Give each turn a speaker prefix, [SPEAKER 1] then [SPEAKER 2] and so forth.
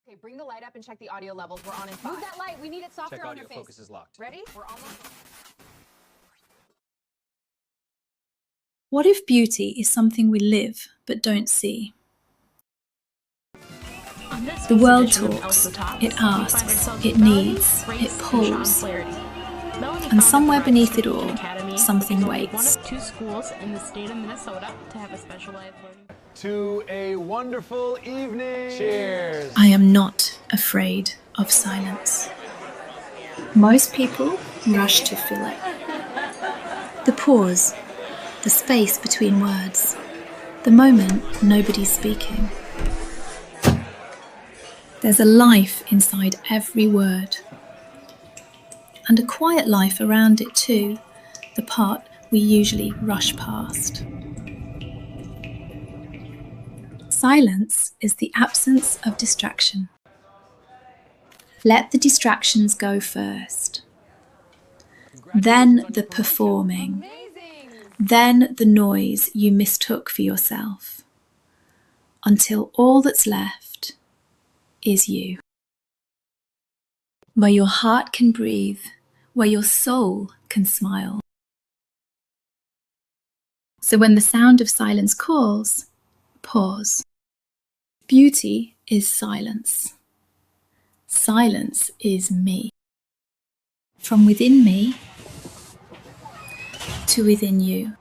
[SPEAKER 1] Okay, bring the light up and check the audio levels. We're on in 5. Move that light. We need it softer
[SPEAKER 2] Check
[SPEAKER 1] on
[SPEAKER 2] audio.
[SPEAKER 1] your face.
[SPEAKER 2] Focus is locked.
[SPEAKER 1] Ready? We're almost.
[SPEAKER 3] What if beauty is something we live but don't see? The world talks, it asks, it needs, it pulls. And somewhere beneath it all, something waits.
[SPEAKER 4] 2 schools in the state of Minnesota to have a specialized learning.
[SPEAKER 2] To a wonderful evening. Cheers.
[SPEAKER 3] I am not afraid of silence. Most people rush to fill it. The pause, the space between words, the moment nobody's speaking. There's a life inside every word. And a quiet life around it too, the part we usually rush past. Silence is the absence of distraction. Let the distractions go first. Then the performing. Then the noise you mistook for yourself. Until all that's left is you. Where your heart can breathe, where your soul can smile. So when the sound of silence calls, pause. Beauty is silence. Silence is me. From within me to within you.